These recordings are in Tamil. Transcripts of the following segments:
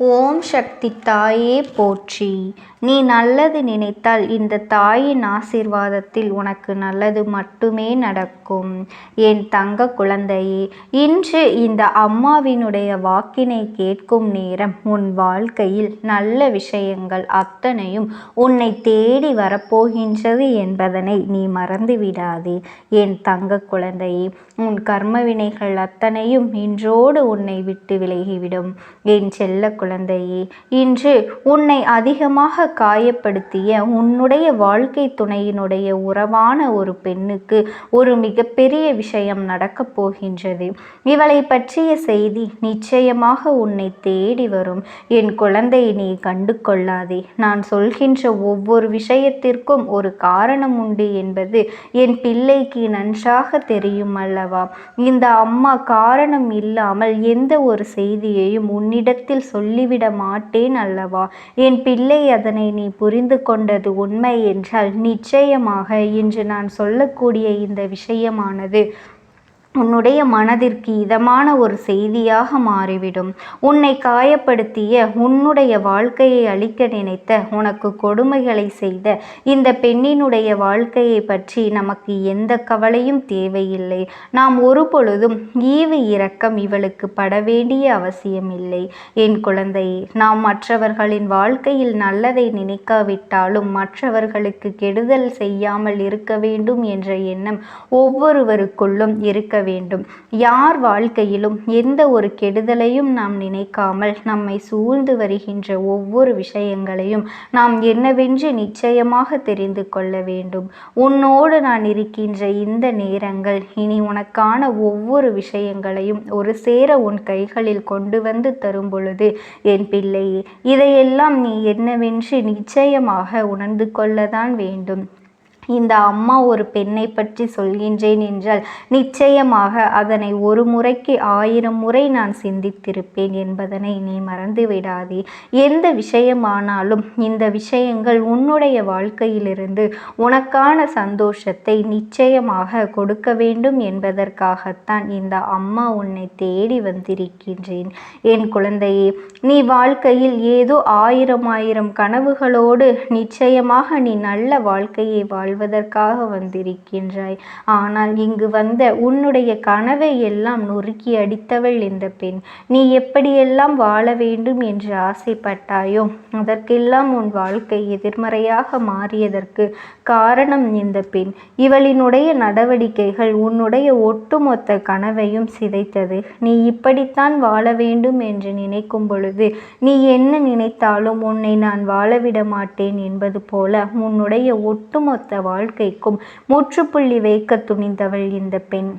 ஓம் சக்தி தாயே போற்றி. நீ நல்லது நினைத்தால் இந்த தாயின் ஆசீர்வாதத்தில் உனக்கு நல்லது மட்டுமே நடக்கும். என் தங்க குழந்தையே, இன்று இந்த அம்மாவினுடைய வாக்கினை கேட்கும் நேரம் உன் வாழ்க்கையில் நல்ல விஷயங்கள் அத்தனையும் உன்னை தேடி வரப்போகின்றது என்பதனை நீ மறந்துவிடாதே. என் தங்க குழந்தையே, உன் கர்ம வினைகள் அத்தனையும் இன்றோடு உன்னை விட்டு விலகிவிடும். என் செல்ல குழந்தையே, இன்று உன்னை அதிகமாக காயப்படுத்திய உன்னுடைய வாழ்க்கை துணையினுடைய உறவான ஒரு பெண்ணுக்கு ஒரு மிகப்பெரிய விஷயம் நடக்கப் போகின்றது. இவளை பற்றிய செய்தி நிச்சயமாக உன்னை தேடி வரும். என் குழந்தை, நீ கண்டு கொள்ளாதே. நான் சொல்கின்ற ஒவ்வொரு விஷயத்திற்கும் ஒரு காரணம் உண்டு என்பது என் பிள்ளைக்கு நன்றாக தெரியும் அல்லவா? இந்த அம்மா காரணம் இல்லாமல் எந்த ஒரு செய்தியையும் உன்னிடத்தில் சொல்லிவிட மாட்டேன் அல்லவா? என் பிள்ளை, அதனை நீ புரிந்து கொண்டது உண்மை என்றால் நிச்சயமாக இன்று நான் சொல்லக்கூடிய இந்த விஷயமானது உன்னுடைய மனதிற்கு இதமான ஒரு செய்தியாக மாறிவிடும். உன்னை காயப்படுத்திய, உன்னுடைய வாழ்க்கையை அழிக்க நினைத்த, உனக்கு கொடுமைகளை செய்த இந்த பெண்ணினுடைய வாழ்க்கையை பற்றி நமக்கு எந்த கவலையும் தேவையில்லை. நாம் ஒரு பொழுதும் ஈவு இரக்கம் இவளுக்கு பட வேண்டிய அவசியமில்லை. என் குழந்தையே, நாம் மற்றவர்களின் வாழ்க்கையில் நல்லதை நினைக்காவிட்டாலும் மற்றவர்களுக்கு கெடுதல் செய்யாமல் இருக்க வேண்டும் என்ற எண்ணம் ஒவ்வொருவருக்குள்ளும் இருக்க வேண்டும். யார் வாழ்க்கையிலும் எந்த ஒரு கெடுதலையும் நாம் நினைக்காமல் நம்மை சூழ்ந்து வருகின்ற ஒவ்வொரு விஷயங்களையும் நாம் என்னவென்று நிச்சயமாக தெரிந்து கொள்ள வேண்டும். உன்னோடு நான் இருக்கின்ற இந்த நேரங்கள் இனி உனக்கான ஒவ்வொரு விஷயங்களையும் ஒரு சேர உன் கைகளில் கொண்டு வந்து தரும் பொழுது, என் பிள்ளையே, இதையெல்லாம் நீ என்னவென்று நிச்சயமாக உணர்ந்து கொள்ளத்தான் வேண்டும். இந்த அம்மா ஒரு பெண்ணை பற்றி சொல்கின்றேன் என்றால் நிச்சயமாக அதனை ஒரு முறைக்கு 1000 முறை நான் சிந்தித்திருப்பேன் என்பதனை நீ மறந்து விடாதே. எந்த விஷயமானாலும் இந்த விஷயங்கள் உன்னுடைய வாழ்க்கையிலிருந்து உனக்கான சந்தோஷத்தை நிச்சயமாக கொடுக்க வேண்டும் என்பதற்காகத்தான் இந்த அம்மா உன்னை தேடி வந்திருக்கின்றேன். என் குழந்தையே, நீ வாழ்க்கையில் ஏதோ 1000 கனவுகளோடு நிச்சயமாக நீ நல்ல வாழ்க்கையை வாழ்வதற்காக வந்திருக்கின்றாய். ஆனால் இங்கு வந்த உன்னுடைய கனவை எல்லாம் நொறுக்கி அடித்தவள் இந்த பெண். நீ எப்படியெல்லாம் வாழ வேண்டும் என்று ஆசைப்பட்டாயோ அதற்கெல்லாம் உன் வாழ்க்கை எதிர்மறையாக மாறியதற்கு காரணம் இந்த பெண். இவளினுடைய நடவடிக்கைகள் உன்னுடைய ஒட்டுமொத்த கனவையும் சிதைத்தது. நீ இப்படித்தான் வாழ வேண்டும் என்று நினைக்கும் பொழுது நீ என்ன நினைத்தாலும் உன்னை நான் வாழவிட மாட்டேன் என்பது போல உன்னுடைய ஒட்டுமொத்த வாழ்க்கைக்கும் முற்றுப்புள்ளி வைக்க துணிந்தவள் இந்த பெண்.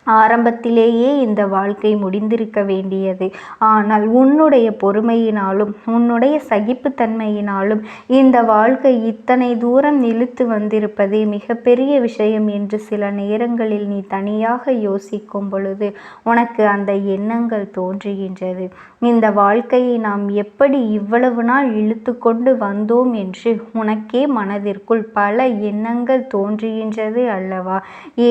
ஆரம்பத்திலேயே இந்த வாழ்க்கை முடிந்திருக்க வேண்டியது. ஆனால் உன்னுடைய பொறுமையினாலும் உன்னுடைய சகிப்புத்தன்மையினாலும் இந்த வாழ்க்கை இத்தனை தூரம் இழுத்து வந்திருப்பதே மிகப்பெரிய விஷயம் என்று சில நேரங்களில் நீ தனியாக யோசிக்கும் பொழுது உனக்கு அந்த எண்ணங்கள் தோன்றுகின்றது. இந்த வாழ்க்கையை நாம் எப்படி இவ்வளவு நாள் இழுத்து கொண்டு வந்தோம் என்று உனக்கே மனதிற்குள் பல எண்ணங்கள் தோன்றுகின்றது அல்லவா?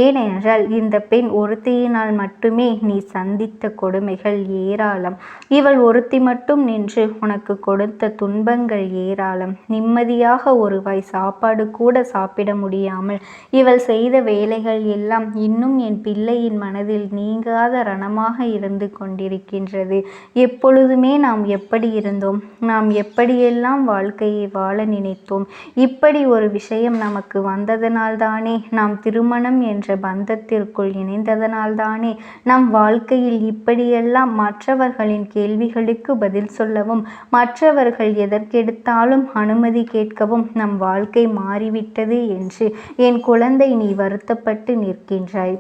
ஏனென்றால் இந்த பெண் ஒருத்தியினால் மட்டுமே நீ சந்தித்த கொடுமைகள் ஏராளம். இவள் ஒருத்தி மட்டும் நின்று உனக்கு கொடுத்த துன்பங்கள் ஏராளம். நிம்மதியாக ஒரு வாய் சாப்பாடு கூட சாப்பிட முடியாமல் இவள் செய்த வேலைகள் எல்லாம் இன்னும் என் பிள்ளையின் மனதில் நீங்காத ரணமாக இருந்து கொண்டிருக்கின்றது. எப்பொழுதுமே நாம் எப்படி இருந்தோம், நாம் எப்படியெல்லாம் வாழ்க்கையை வாழ நினைத்தோம். இப்படி ஒரு விஷயம் நமக்கு வந்ததனால்தானே நாம் திருமணம் என்ற பந்தத்திற்குள் இணைந்ததனால்தானே நம் வாழ்க்கையில் இப்படியெல்லாம் மற்றவர்களின் கேள்விகளுக்கு பதில் சொல்லவும் மற்றவர்கள் எதற்கெடுத்தாலும் அனுமதி கேட்கவும் நம் வாழ்க்கை மாறிவிட்டது என்று என் குழந்தை நீ வருத்தப்பட்டு நிற்கின்றாய்.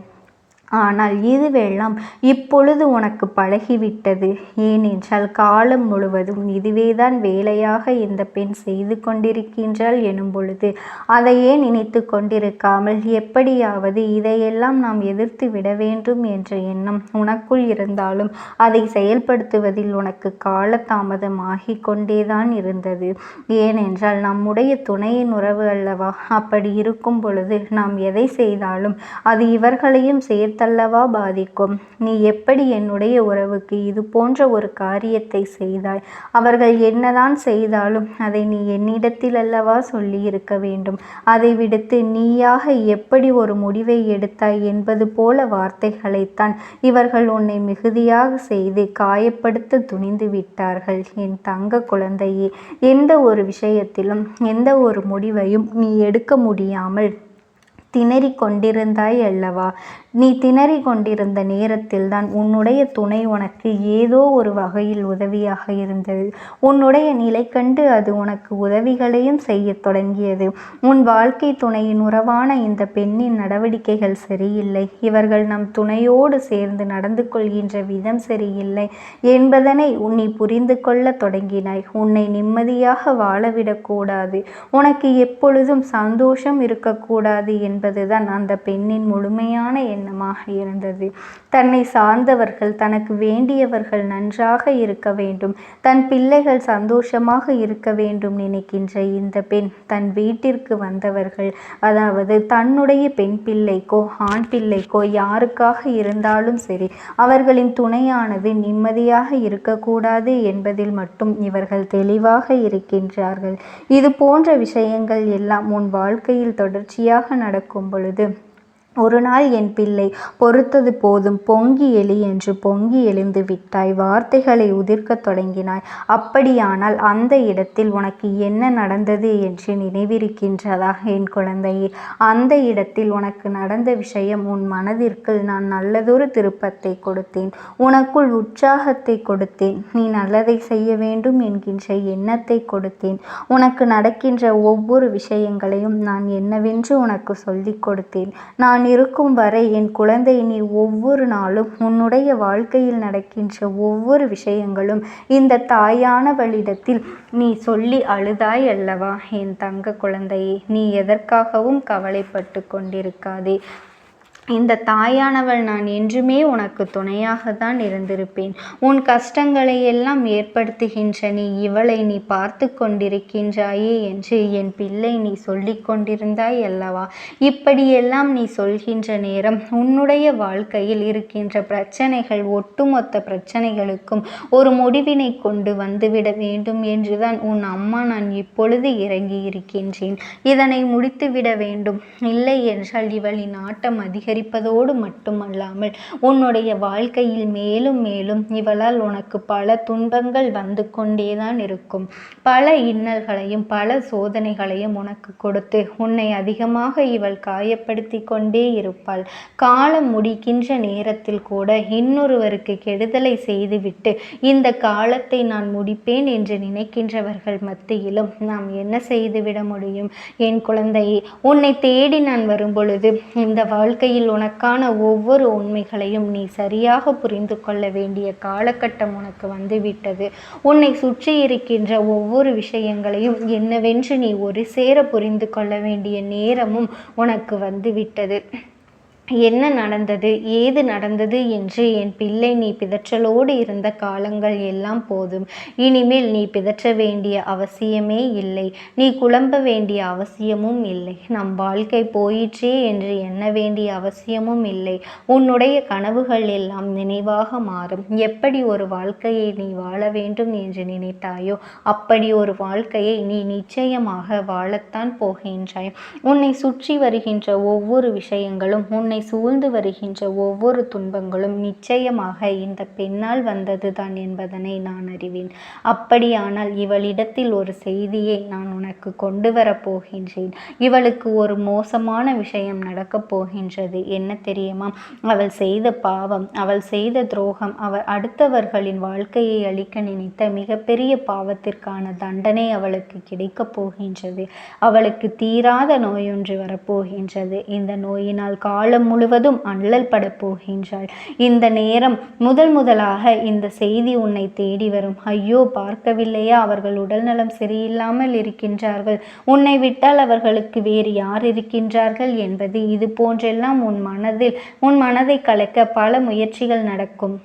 ஆனால் இதுவெல்லாம் இப்பொழுது உனக்கு பழகிவிட்டது. ஏனென்றால் காலம் முழுவதும் இதுவேதான் வேலையாக இந்த பெண் செய்து கொண்டிருக்கின்றாள் எனும் பொழுது அதையே நினைத்து கொண்டிருக்காமல் எப்படியாவது இதையெல்லாம் நாம் எதிர்த்து விட வேண்டும் என்ற எண்ணம் உனக்குள் இருந்தாலும் அதை செயல்படுத்துவதில் உனக்கு காலதாமதம் ஆகிக் கொண்டேதான் இருந்தது. ஏனென்றால் நம்முடைய துணையின் உறவு அல்லவா? அப்படி இருக்கும் பொழுது நாம் எதை செய்தாலும் அது இவர்களையும் சேர்த்து நினைத்தல்லவா பாதிக்கும். நீ எப்படி என்னுடைய உறவுக்கு இது போன்ற ஒரு காரியத்தை செய்தாய்? அவர்கள் என்னதான் செய்தாலும் அதை நீ என்னிடத்தில் அல்லவா சொல்லி இருக்க வேண்டும். அதை விடுத்து நீயாக எப்படி ஒரு முடிவை எடுத்தாய் என்பது போல வார்த்தைகளைத்தான் இவர்கள் உன்னை மிகுதியாக செய்து காயப்படுத்த துணிந்து விட்டார்கள். என் தங்க குழந்தையே, எந்த ஒரு விஷயத்திலும் எந்த ஒரு முடிவையும் நீ எடுக்க முடியாமல் திணறிக் கொண்டிருந்தாய் அல்லவா? நீ திணறிக் கொண்டிருந்த நேரத்தில்தான் உன்னுடைய துணை உனக்கு ஏதோ ஒரு வகையில் உதவியாக இருந்தது. உன்னுடைய நிலை கண்டு அது உனக்கு உதவிகளையும் செய்ய தொடங்கியது. உன் வாழ்க்கை துணையின் உறவான இந்த பெண்ணின் நடவடிக்கைகள் சரியில்லை, இவர்கள் நம் துணையோடு சேர்ந்து நடந்து கொள்கின்ற விதம் சரியில்லை என்பதனை நீ புரிந்து கொள்ள தொடங்கினாய். உன்னை நிம்மதியாக வாழவிடக்கூடாது, உனக்கு எப்பொழுதும் சந்தோஷம் இருக்கக்கூடாது என்பதுதான் அந்த பெண்ணின் முழுமையான எண்ணமாக இருந்தது. தன்னை சார்ந்தவர்கள், தனக்கு வேண்டியவர்கள் நன்றாக இருக்க வேண்டும், தன் பிள்ளைகள் சந்தோஷமாக இருக்க வேண்டும் நினைக்கின்ற இந்த பெண் தன் வீட்டிற்கு வந்தவர்கள், அதாவது தன்னுடைய பெண் பிள்ளைக்கோ ஆண் பிள்ளைக்கோ யாருக்காக இருந்தாலும் சரி, அவர்களின் துணையானது நிம்மதியாக இருக்கக்கூடாது என்பதில் மட்டும் இவர்கள் தெளிவாக இருக்கின்றார்கள். இது போன்ற விஷயங்கள் எல்லாம் உன் வாழ்க்கையில் தொடர்ச்சியாக நடக்கும் பொழுது ஒரு நாள் என் பிள்ளை பொறுத்தது போதும், பொங்கி எழு என்று பொங்கி எழுந்து விட்டாய். வார்த்தைகளை உதிர்க்கத் தொடங்கினாய். அப்படியானால் அந்த இடத்தில் உனக்கு என்ன நடந்தது என்று நினைவிருக்கின்றதா என் குழந்தையே? அந்த இடத்தில் உனக்கு நடந்த விஷயம், உன் மனதிற்கு நான் நல்லதொரு திருப்பத்தை கொடுத்தேன், உனக்குள் உற்சாகத்தை கொடுத்தேன், நீ நல்லதை செய்ய வேண்டும் என்கின்ற எண்ணத்தை கொடுத்தேன். உனக்கு நடக்கின்ற ஒவ்வொரு விஷயங்களையும் நான் என்னவென்று உனக்கு சொல்லிக் கொடுத்தேன். நான் இருக்கும் வரை என் குழந்தை, நீ ஒவ்வொரு நாளும் உன்னுடைய வாழ்க்கையில் நடக்கின்ற ஒவ்வொரு விஷயங்களும் இந்த தாயானவளிடத்தில் நீ சொல்லி அழுதாய் அல்லவா என் தங்க குழந்தையே? நீ எதற்காகவும் கவலைப்பட்டு கொண்டிருக்காதே. இந்த தாயானவள் நான் என்றுமே உனக்கு துணையாகத்தான் இருந்திருப்பேன். உன் கஷ்டங்களை எல்லாம் ஏற்படுத்துகின்ற இவளை நீ பார்த்து கொண்டிருக்கின்றாயே என்று என் பிள்ளை நீ சொல்லி கொண்டிருந்தாய் அல்லவா? இப்படியெல்லாம் நீ சொல்கின்ற நேரம் உன்னுடைய வாழ்க்கையில் இருக்கின்ற பிரச்சனைகள், ஒட்டுமொத்த பிரச்சனைகளுக்கும் ஒரு முடிவினை கொண்டு வந்துவிட வேண்டும் என்றுதான் உன் அம்மா நான் இப்பொழுது இறங்கி இருக்கின்றேன். இதனை முடித்துவிட வேண்டும். இல்லை என்றால் இவளின் ஆட்டம் அதிகரிப்பதோடு மட்டுமல்லாமல் உன்னுடைய வாழ்க்கையில் மேலும் மேலும் இவளால் உனக்கு பல துன்பங்கள் வந்து கொண்டேதான் இருக்கும். பல இன்னல்களையும் பல சோதனைகளையும் உனக்கு கொடுத்து உன்னை அதிகமாக இவள் காயப்படுத்தி கொண்டே இருப்பாள். காலம் முடிக்கின்ற நேரத்தில் கூட இன்னொருவருக்கு கெடுதலை செய்துவிட்டு இந்த காலத்தை நான் முடிப்பேன் என்று நினைக்கின்றவர்கள் மத்தியிலும் நாம் என்ன செய்துவிட முடியும் என் குழந்தையே? உன்னை தேடி நான் வரும்பொழுது இந்த வாழ்க்கையில் உனக்கான ஒவ்வொரு உண்மைகளையும் நீ சரியாக புரிந்து கொள்ள வேண்டிய காலகட்டம் உனக்கு வந்துவிட்டது. உன்னை சுற்றி இருக்கின்ற ஒவ்வொரு விஷயங்களையும் என்னவென்று நீ ஒரு சேர புரிந்து கொள்ள வேண்டிய நேரமும் உனக்கு வந்துவிட்டது. என்ன நடந்தது, ஏது நடந்தது என்று என் பிள்ளை நீ பிதற்றலோடு இருந்த காலங்கள் எல்லாம் போதும். இனிமேல் நீ பிதற்ற வேண்டிய அவசியமே இல்லை, நீ குழம்ப வேண்டிய அவசியமும் இல்லை, நம் வாழ்க்கை போயிற்றே என்று எண்ண வேண்டிய அவசியமும் இல்லை. உன்னுடைய கனவுகள் எல்லாம் நினைவாக மாறும். எப்படி ஒரு வாழ்க்கையை நீ வாழ வேண்டும் என்று நினைத்தாயோ அப்படி ஒரு வாழ்க்கையை நீ நிச்சயமாக வாழத்தான் போகின்றாய். உன்னை சுற்றி வருகின்ற ஒவ்வொரு விஷயங்களும், உன்னை சூழ்ந்து வருகின்ற ஒவ்வொரு துன்பங்களும் நிச்சயமாக இந்த பெண்ணால் வந்ததுதான் என்பதனை நான் அறிவேன். அப்படியானால் இவளிடத்தில் ஒரு செய்தியை நான் உனக்கு கொண்டு வரப் போகின்றேன். இவளுக்கு ஒரு மோசமான விஷயம் நடக்கப் போகின்றது. என்ன தெரியுமா? அவள் செய்த பாவம், அவள் செய்த துரோகம், அவள் அடுத்தவர்களின் வாழ்க்கையை அழிக்க நினைத்த மிகப்பெரிய பாவத்திற்கான தண்டனை அவளுக்கு கிடைக்கப் போகின்றது. அவளுக்கு தீராத நோயொன்று வரப்போகின்றது. இந்த நோயினால் காலம் முழுவதும் அல்லல் பட போகின்றாள். இந்த நேரம் முதலாக இந்த செய்தி உன்னை தேடி வரும். ஐயோ, பார்க்கவில்லையா, அவர்கள் உடல்நலம் சரியில்லாமல் இருக்கின்றார்கள், உன்னை விட்டால் அவர்களுக்கு வேறு யார் இருக்கின்றார்கள் என்பது இது போன்றெல்லாம் உன் மனதை கலைக்க பல முயற்சிகள் நடக்கும்.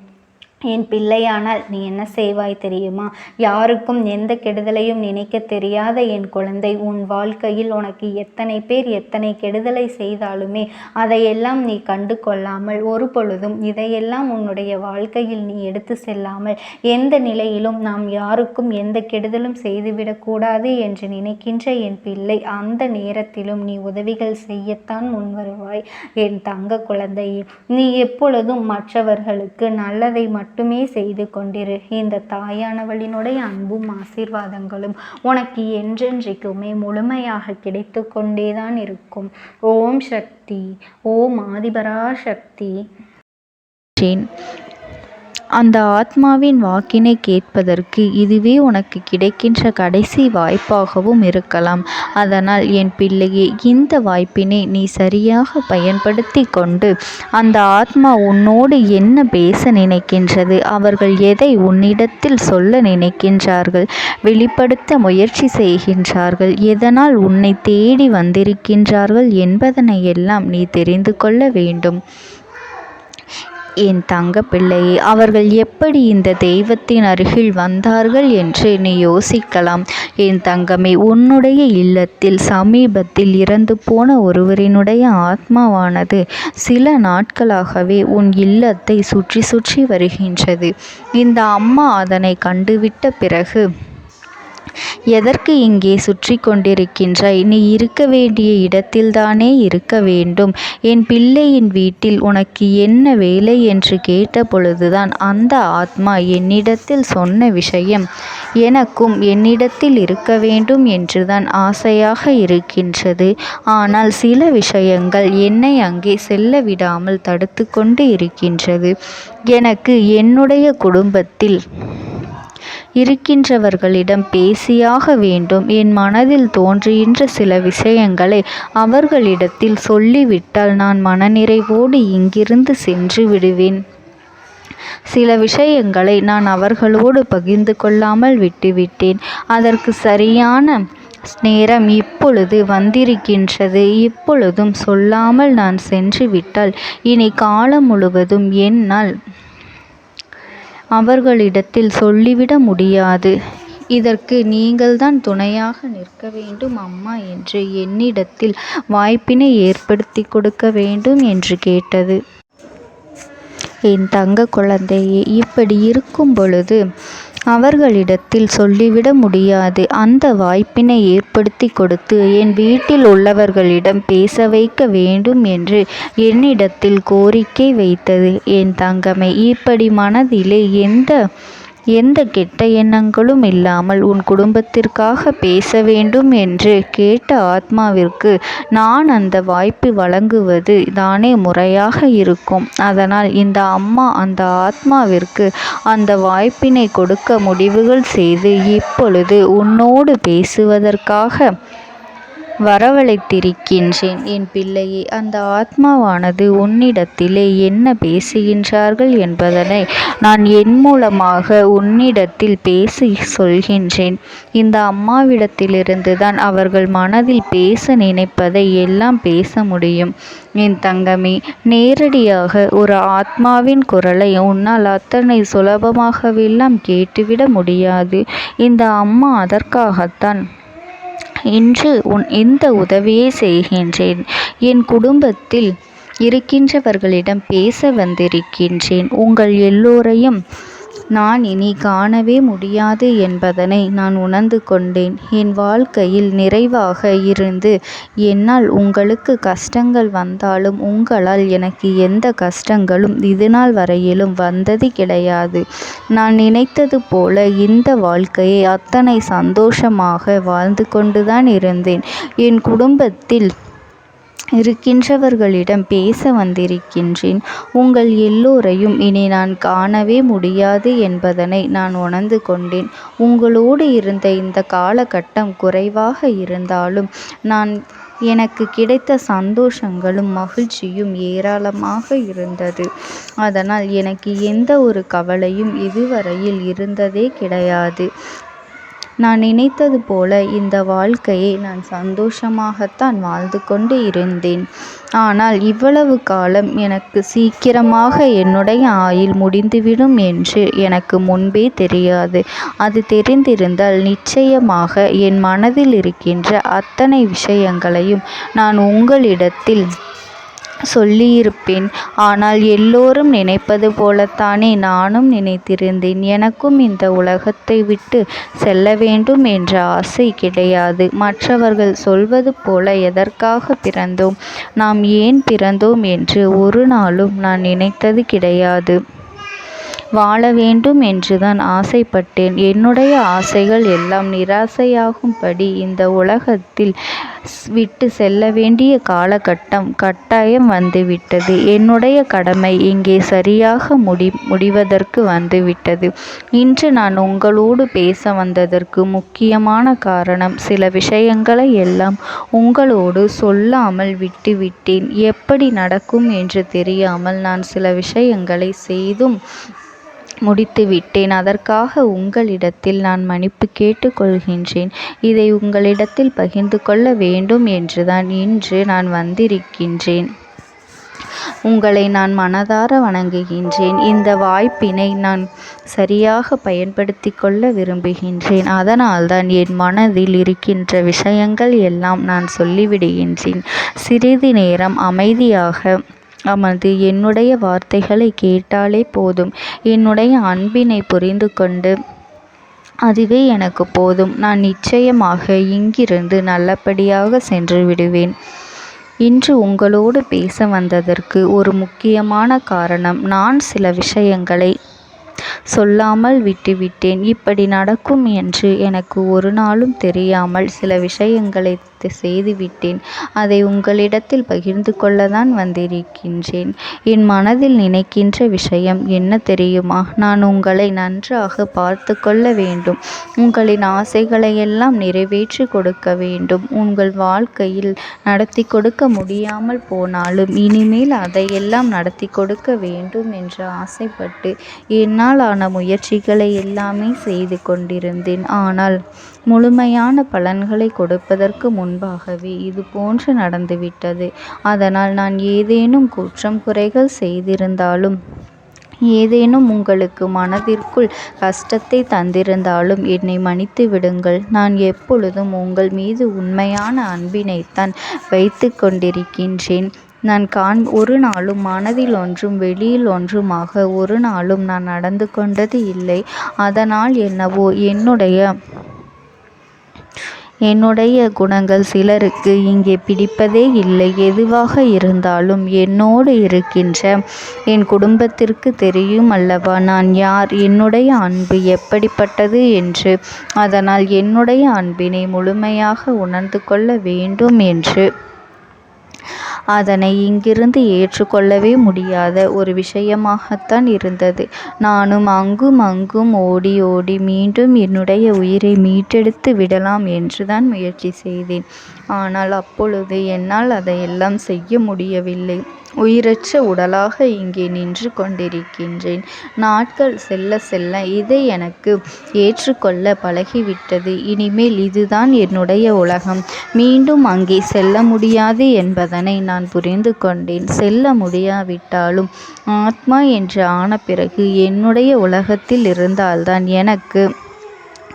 என் பிள்ளையானால் நீ என்ன செய்வாய் தெரியுமா? யாருக்கும் எந்த கெடுதலையும் நினைக்க தெரியாத என் குழந்தை, உன் வாழ்க்கையில் உனக்கு எத்தனை பேர் எத்தனை கெடுதலை செய்தாலுமே அதையெல்லாம் நீ கண்டு கொள்ளாமல், ஒரு பொழுதும் இதையெல்லாம் உன்னுடைய வாழ்க்கையில் நீ எடுத்து செல்லாமல், எந்த நிலையிலும் நாம் யாருக்கும் எந்த கெடுதலும் செய்துவிடக்கூடாது என்று நினைக்கின்ற என் பிள்ளை, அந்த நேரத்திலும் நீ உதவிகள் செய்யத்தான் முன்வருவாய். என் தங்க குழந்தையே, நீ எப்பொழுதும் மற்றவர்களுக்கு நல்லதை மட்டுமே செய்து கொண்டிரு. இந்த தாயானவளினுடைய அன்பும் ஆசீர்வாதங்களும் உனக்கு என்றென்றைக்குமே முழுமையாக கிடைத்து கொண்டேதான் இருக்கும். ஓம் சக்தி. ஓம் ஆதிபரா சக்தி. அந்த ஆத்மாவின் வாக்கினை கேட்பதற்கு இதுவே உனக்கு கிடைக்கின்ற கடைசி வாய்ப்பாகவும் இருக்கலாம். அதனால் என் பிள்ளையே, இந்த வாய்ப்பினை நீ சரியாக பயன்படுத்தி கொண்டு அந்த ஆத்மா உன்னோடு என்ன பேச நினைக்கின்றது, அவர்கள் எதை உன்னிடத்தில் சொல்ல நினைக்கின்றார்கள், வெளிப்படுத்த முயற்சி செய்கின்றார்கள், எதனால் உன்னை தேடி வந்திருக்கின்றார்கள் என்பதனை எல்லாம் நீ தெரிந்து கொள்ள வேண்டும். என் தங்க பிள்ளையே, அவர்கள் எப்படி இந்த தெய்வத்தின் அருகில் வந்தார்கள் என்று நீ யோசிக்கலாம். என் தங்கமே, உன்னுடைய இல்லத்தில் சமீபத்தில் இறந்து போன ஒருவரினுடைய ஆத்மாவானது சில நாட்களாகவே உன் இல்லத்தை சுற்றி சுற்றி வருகின்றது. இந்த அம்மா அதனை கண்டுவிட்ட பிறகு, எதற்கு இங்கே சுற்றி கொண்டிருக்கின்றாய்? நீ இருக்க வேண்டிய இடத்தில்தானே இருக்க வேண்டும். என் பிள்ளையின் வீட்டில் உனக்கு என்ன வேலை என்று கேட்ட பொழுதுதான் அந்த ஆத்மா என்னிடத்தில் சொன்ன விஷயம், எனக்கும் என்னிடத்தில் இருக்க வேண்டும் என்றுதான் ஆசையாக இருக்கின்றது. ஆனால் சில விஷயங்கள் என்னை அங்கே செல்ல விடாமல் தடுத்து கொண்டு இருக்கின்றது. எனக்கு என்னுடைய குடும்பத்தில் இருக்கின்றவர்களிடம் பேசியாக வேண்டும். என் மனதில் தோன்றுகின்ற சில விஷயங்களை அவர்களிடத்தில் சொல்லிவிட்டால் நான் மனநிறைவோடு இங்கிருந்து சென்று விடுவேன். சில விஷயங்களை நான் அவர்களோடு பகிர்ந்து கொள்ளாமல் விட்டுவிட்டேன். அதற்கு சரியான நேரம் இப்பொழுது வந்திருக்கின்றது. இப்பொழுதும் சொல்லாமல் நான் சென்று விட்டால் இனி காலம் முழுவதும் என்னால் அவர்களிடத்தில் சொல்லிவிட முடியாது. இதற்கு நீங்கள்தான் துணையாக நிற்க வேண்டும் அம்மா என்று என்னிடத்தில் வாய்ப்பினை ஏற்படுத்தி கொடுக்க வேண்டும் என்று கேட்டது. என் தங்க குழந்தையே, இப்படி இருக்கும் பொழுது அவர்களிடத்தில் சொல்லிவிட முடியாது. அந்த வாய்ப்பினை ஏற்படுத்தி கொடுத்து என் வீட்டில் உள்ளவர்களிடம் பேச வைக்க வேண்டும் என்று என்னிடத்தில் கோரிக்கை வைத்தது. என் தங்கமே, இப்படி மனதிலே எந்த கெட்ட எண்ணங்களும் இல்லாமல் உன் குடும்பத்திற்காக பேச வேண்டும் என்று கேட்ட ஆத்மாவிற்கு நான் அந்த வாய்ப்பு வழங்குவது தானே முறையாக இருக்கும். அதனால் இந்த அம்மா அந்த ஆத்மாவிற்கு அந்த வாய்ப்பினை கொடுக்க முடிவுகள் செய்து இப்பொழுது உன்னோடு பேசுவதற்காக வரவழைத்திருக்கின்றேன். என் பிள்ளையே, அந்த ஆத்மாவானது உன்னிடத்திலே என்ன பேசுகின்றார்கள் என்பதனை நான் என் மூலமாக உன்னிடத்தில் பேசி சொல்கின்றேன். இந்த அம்மாவிடத்திலிருந்து தான் அவர்கள் மனதில் பேச நினைப்பதை எல்லாம் பேச முடியும். என் தங்கமே, நேரடியாக ஒரு ஆத்மாவின் குரலை உன்னால் அத்தனை சுலபமாகவெல்லாம் கேட்டுவிட முடியாது. இந்த அம்மா அதற்காகத்தான் இன்று இந்த உதவியை செய்கின்றேன். என் குடும்பத்தில் இருக்கின்றவர்களிடம் பேச வந்திருக்கின்றேன். உங்கள் எல்லோரையும் நான் இனி காணவே முடியாது என்பதனை நான் உணர்ந்து கொண்டேன். என் வாழ்க்கையில் நிறைவாக இருந்து என்னால் உங்களுக்கு கஷ்டங்கள் வந்தாலும் உங்களால் எனக்கு எந்த கஷ்டங்களும் இதுநாள் வரையிலும் வந்தது கிடையாது. நான் நினைத்தது போல இந்த வாழ்க்கையை அத்தனை சந்தோஷமாக வாழ்ந்து கொண்டுதான் இருந்தேன். என் குடும்பத்தில் இருக்கின்றவர்களிடம் பேச வந்திருக்கின்றேன். உங்கள் எல்லோரையும் இனி நான் காணவே முடியாது என்பதனை நான் உணர்ந்து கொண்டேன். உங்களோடு இருந்த இந்த காலகட்டம் குறைவாக இருந்தாலும் எனக்கு கிடைத்த சந்தோஷங்களும் மகிழ்ச்சியும் ஏராளமாக இருந்தது. அதனால் எனக்கு எந்த ஒரு கவலையும் இதுவரையில் இருந்ததே கிடையாது. நான் நினைத்தது போல இந்த வாழ்க்கையை நான் சந்தோஷமாகத்தான் வாழ்ந்து கொண்டு இருந்தேன். ஆனால் இவ்வளவு காலம் எனக்கு சீக்கிரமாக என்னுடைய ஆயுள் முடிந்துவிடும் என்று எனக்கு முன்பே தெரியாது. அது தெரிந்திருந்தால் நிச்சயமாக என் மனதில் இருக்கின்ற அத்தனை விஷயங்களையும் நான் உங்களிடத்தில் சொல்லியிருப்பேன். ஆனால் எல்லோரும் நினைப்பது போலத்தானே நானும் நினைத்திருந்தேன். எனக்கும் இந்த உலகத்தை விட்டு செல்ல வேண்டும் என்ற ஆசை கிடையாது. மற்றவர்கள் சொல்வது போல எதற்காக பிறந்தோம், நாம் ஏன் பிறந்தோம் என்று ஒரு நாளும் நான் நினைத்தது கிடையாது. வாழ வேண்டும் என்றுதான் ஆசைப்பட்டேன். என்னுடைய ஆசைகள் எல்லாம் நிராசையாகும்படி இந்த உலகத்தில் விட்டு செல்ல வேண்டிய காலகட்டம் கட்டாயம் வந்துவிட்டது. என்னுடைய கடமை இங்கே சரியாக முடிவதற்கு வந்துவிட்டது. இன்று நான் உங்களோடு பேச வந்ததற்கு முக்கியமான காரணம், சில விஷயங்களை எல்லாம் உங்களோடு சொல்லாமல் விட்டுவிட்டேன். எப்படி நடக்கும் என்று தெரியாமல் நான் சில விஷயங்களை செய்தும் முடித்துவிட்டேன். அதற்காக உங்களிடத்தில் நான் மன்னிப்பு கேட்டுக்கொள்கின்றேன். இதை உங்களிடத்தில் பகிர்ந்து கொள்ள வேண்டும் என்றுதான் இன்று நான் வந்திருக்கின்றேன். உங்களை நான் மனதார வணங்குகின்றேன். இந்த வாய்ப்பினை நான் சரியாக பயன்படுத்தி கொள்ள விரும்புகின்றேன். அதனால்தான் என் மனதில் இருக்கின்ற விஷயங்கள் எல்லாம் நான் சொல்லிவிடுகின்றேன். சிறிது நேரம் அமைதியாக அமர்ந்து என்னுடைய வார்த்தைகளை கேட்டாலே போதும். என்னுடைய அன்பினை புரிந்து கொண்டு அதுவே எனக்கு போதும். நான் நிச்சயமாக இங்கிருந்து நல்லபடியாக சென்று விடுவேன். இன்று உங்களோடு பேச வந்ததற்கு ஒரு முக்கியமான காரணம், நான் சில விஷயங்களை சொல்லாமல் விட்டுவிட்டேன். இப்படி நடக்கும் என்று எனக்கு ஒரு நாளும் தெரியாமல் சில விஷயங்களை செய்துவிட்டேன். அதை உங்களிடத்தில் பகிர்ந்து கொள்ளத்தான் வந்திருக்கின்றேன். என் மனதில் நினைக்கின்ற விஷயம் என்ன தெரியுமா? நான் உங்களை நன்றாக பார்த்து கொள்ள வேண்டும். உங்களின் ஆசைகளை எல்லாம் நிறைவேற்றி கொடுக்க வேண்டும். உங்கள் வாழ்க்கையில் நடத்தி கொடுக்க முடியாமல் போனாலும் இனிமேல் அதையெல்லாம் நடத்தி கொடுக்க வேண்டும் என்று ஆசைப்பட்டு என்னால் ஆன முயற்சிகளை எல்லாமே செய்து கொண்டிருந்தேன். ஆனால் முழுமையான பலன்களை கொடுப்பதற்கு முன்பாகவே இது போன்று நடந்துவிட்டது. அதனால் நான் ஏதேனும் குற்றம் குறைகள் செய்திருந்தாலும், ஏதேனும் உங்களுக்கு மனதிற்குள் கஷ்டத்தை தந்திருந்தாலும் என்னை மன்னித்து விடுங்கள். நான் எப்பொழுதும் உங்கள் மீது உண்மையான அன்பினைத்தான் வைத்து கொண்டிருக்கின்றேன். நான் ஒரு நாளும் மனதில் ஒன்றும் வெளியில் ஒன்றுமாக ஒரு நாளும் நான் நடந்து கொண்டது இல்லை. அதனால் என்னவோ என்னுடைய குணங்கள் சிலருக்கு இங்கே பிடிப்பதே இல்லை. எதுவாக இருந்தாலும் என்னோடு இருக்கின்ற என் குடும்பத்திற்கு தெரியும் அல்லவா நான் யார், என்னுடைய அன்பு எப்படிப்பட்டது என்று. அதனால் என்னுடைய அன்பினை முழுமையாக உணர்ந்து கொள்ள வேண்டும் என்று அதனை இங்கிருந்து ஏற்றுக்கொள்ளவே முடியாத ஒரு விஷயமாகத்தான் இருந்தது. நானும் அங்கும் அங்கும் ஓடி ஓடி மீண்டும் என்னுடைய உயிரை மீட்டெடுத்து விடலாம் என்றுதான் முயற்சி செய்தேன். ஆனால் அப்பொழுது என்னால் அதையெல்லாம் செய்ய முடியவில்லை. உயிரற்ற உடலாக இங்கே நின்று கொண்டிருக்கின்றேன். நாட்கள் செல்ல செல்ல இதை எனக்கு ஏற்றுக்கொள்ள பழகிவிட்டது. இனிமேல் இதுதான் என்னுடைய உலகம். மீண்டும் அங்கே செல்ல முடியாது என்பதனை நான் புரிந்து கொண்டேன். செல்ல முடியாவிட்டாலும் ஆத்மா என்று ஆன பிறகு என்னுடைய உலகத்தில் இருந்தால்தான் எனக்கு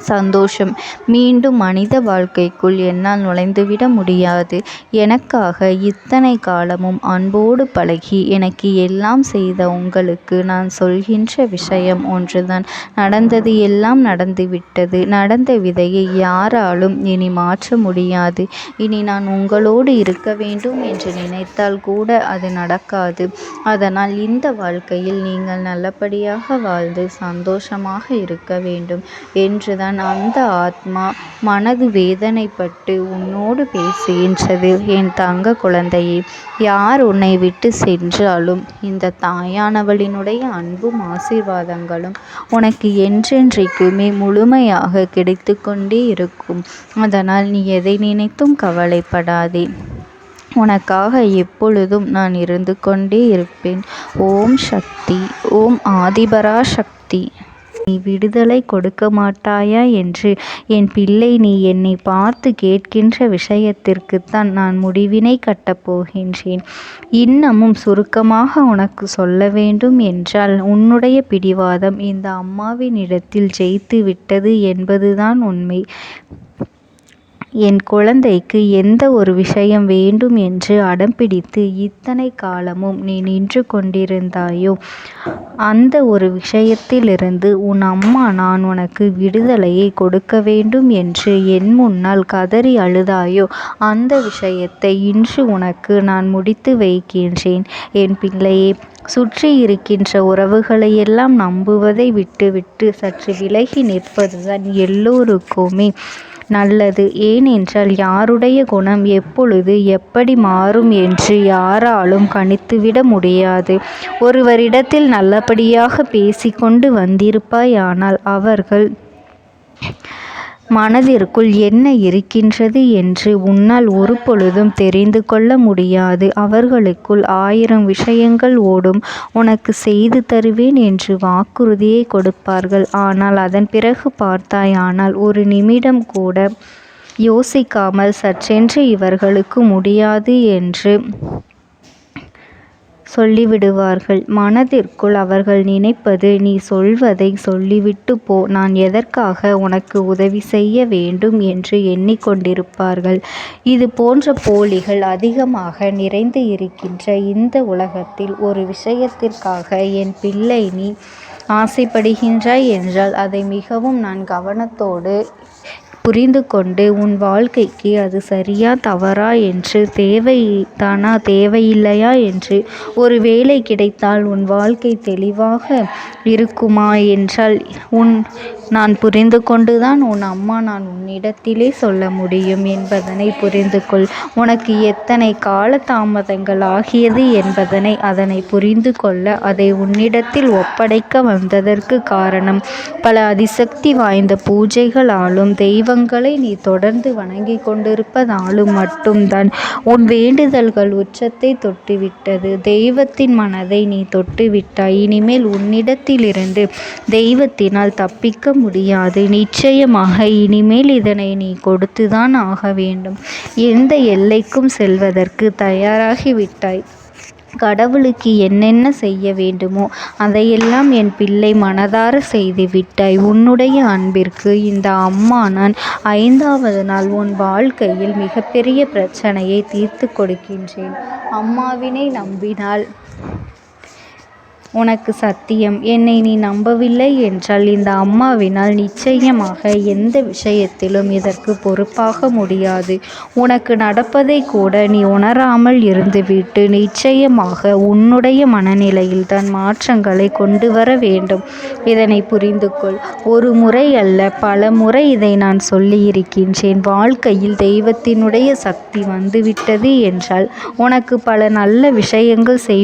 சந்தோஷம். மீண்டும் மனித வாழ்க்கைக்குள் என்னால் நுழைந்துவிட முடியாது. எனக்காக இத்தனை காலமும் அன்போடு பழகி எனக்கு எல்லாம் செய்த உங்களுக்கு நான் சொல்கின்ற விஷயம் ஒன்றுதான். நடந்தது எல்லாம் நடந்துவிட்டது. நடந்த விதையை யாராலும் இனி மாற்ற முடியாது. இனி நான் உங்களோடு இருக்க வேண்டும் என்று நினைத்தால் கூட அது நடக்காது. அதனால் இந்த வாழ்க்கையில் நீங்கள் நல்லபடியாக வாழ்ந்து சந்தோஷமாக இருக்க வேண்டும் என்றுதான் அந்த ஆத்மா மனது வேதனைப்பட்டு உன்னோடு பேசுகின்றது. என் தங்க குழந்தையே, யார் உன்னை விட்டு சென்றாலும் இந்த தாயானவளினுடைய அன்பும் ஆசீர்வாதங்களும் உனக்கு என்றென்றைக்குமே முழுமையாக கிடைத்து கொண்டே இருக்கும். அதனால் நீ எதை நினைத்தும் கவலைப்படாதே. உனக்காக எப்பொழுதும் நான் இருந்து கொண்டே இருப்பேன். ஓம் சக்தி. ஓம் ஆதிபரா சக்தி. நீ விடுதலை கொடுக்க மாட்டாயா என்று என் பிள்ளை, நீ என்னை பார்த்து கேட்கின்ற விஷயத்திற்குத்தான் நான் முடிவினை கட்டப் போகின்றேன். இன்னமும் சுருக்கமாக உனக்கு சொல்ல வேண்டும் என்றால், உன்னுடைய பிடிவாதம் இந்த அம்மாவினிடத்தில் ஜெயித்து விட்டது என்பதுதான் உண்மை. என் குழந்தைக்கு எந்த ஒரு விஷயம் வேண்டும் என்று அடம்பிடித்து இத்தனை காலமும் நீ நின்று கொண்டிருந்தாயோ, அந்த ஒரு விஷயத்திலிருந்து உன் அம்மா நான் உனக்கு விடுதலையை கொடுக்க வேண்டும் என்று என் முன்னால் கதறி அழுதாயோ, அந்த விஷயத்தை இன்று உனக்கு நான் முடித்து வைக்கின்றேன். என் பிள்ளையே, சுற்றி இருக்கின்ற உறவுகளையெல்லாம் நம்புவதை விட்டுவிட்டு சற்று விலகி நிற்பதுதான் எல்லோருக்குமே நல்லது. ஏனென்றால் யாருடைய குணம் எப்பொழுது எப்படி மாறும் என்று யாராலும் கணித்துவிட முடியாது. ஒருவரிடத்தில் நல்லபடியாக பேசிக்கொண்டு வந்திருப்பாயானால் அவர்கள் மனதிற்குள் என்ன இருக்கின்றது என்று உன்னால் ஒரு பொழுதும் தெரிந்து கொள்ள முடியாது. அவர்களுக்குள் 1000 விஷயங்கள் ஓடும். உனக்கு செய்து தருவேன் என்று வாக்குறுதியை கொடுப்பார்கள். ஆனால் அதன் பிறகு பார்த்தாயானால் ஒரு நிமிடம் கூட யோசிக்காமல் சற்றென்று இவர்களுக்கு முடியாது என்று சொல்லிவிடுவார்கள். மனதிற்குள் அவர்கள் நினைப்பது, நீ சொல்வதை சொல்லிவிட்டு போ, நான் எதற்காக உனக்கு உதவி செய்ய வேண்டும் என்று எண்ணிக்கொண்டிருப்பார்கள். இது போன்ற போலிகள் அதிகமாக நிறைந்து இருக்கின்ற இந்த உலகத்தில் ஒரு விஷயத்திற்காக என் பிள்ளை நீ ஆசைப்படுகின்றாய் என்றால் அதை மிகவும் நான் கவனத்தோடு புரிந்து கொண்டு உன் வாழ்க்கைக்கு அது சரியா தவறா என்று, தேவைதானா தேவையில்லையா என்று, ஒரு வேலை கிடைத்தால் உன் வாழ்க்கை தெளிவாக இருக்குமா என்றால் நான் புரிந்து கொண்டுதான் உன் அம்மா நான் உன்னிடத்திலே சொல்ல முடியும் என்பதனை புரிந்து கொள். உனக்கு எத்தனை கால தாமதங்கள் ஆகியது என்பதனை அதனை புரிந்து கொள்ள அதை உன்னிடத்தில் ஒப்படைக்க வந்ததற்கு காரணம், பல அதிசக்தி வாய்ந்த பூஜைகளாலும் தெய்வங்களை நீ தொடர்ந்து வணங்கி கொண்டிருப்பதாலும் மட்டும்தான் உன் வேண்டுதல்கள் உச்சத்தை தொட்டுவிட்டது. தெய்வத்தின் மனதை நீ தொட்டுவிட்டாய். இனிமேல் உன்னிடத்திலிருந்து தெய்வத்தினால் தப்பிக்க முடியாது. நிச்சயமாக இனிமேல் இதனை நீ கொடுத்துதான் ஆக வேண்டும். எந்த எல்லைக்கும் செல்வதற்கு தயாராகிவிட்டாய். கடவுளுக்கு என்னென்ன செய்ய வேண்டுமோ அதையெல்லாம் என் பிள்ளை மனதார செய்து விட்டாய். உன்னுடைய அன்பிற்கு இந்த அம்மா நான் 5வது நாள் உன் வாழ்க்கையில் மிகப்பெரிய பிரச்சனையை தீர்த்து கொடுக்கின்றேன். அம்மாவினை நம்பினால் உனக்கு சத்தியம். என்னை நீ நம்பவில்லை என்றால் இந்த அம்மாவினால் நிச்சயமாக எந்த விஷயத்திலும் இதற்கு பொறுப்பாக முடியாது. உனக்கு நடப்பதை கூட நீ உணராமல் இருந்துவிட்டு நிச்சயமாக உன்னுடைய மனநிலையில் தான் மாற்றங்களை கொண்டு வர வேண்டும். இதனை புரிந்து கொள். ஒரு முறை அல்ல, பல முறை இதை நான் சொல்லியிருக்கின்றேன். வாழ்க்கையில் தெய்வத்தினுடைய சக்தி வந்துவிட்டது என்றால் உனக்கு பல நல்ல விஷயங்கள்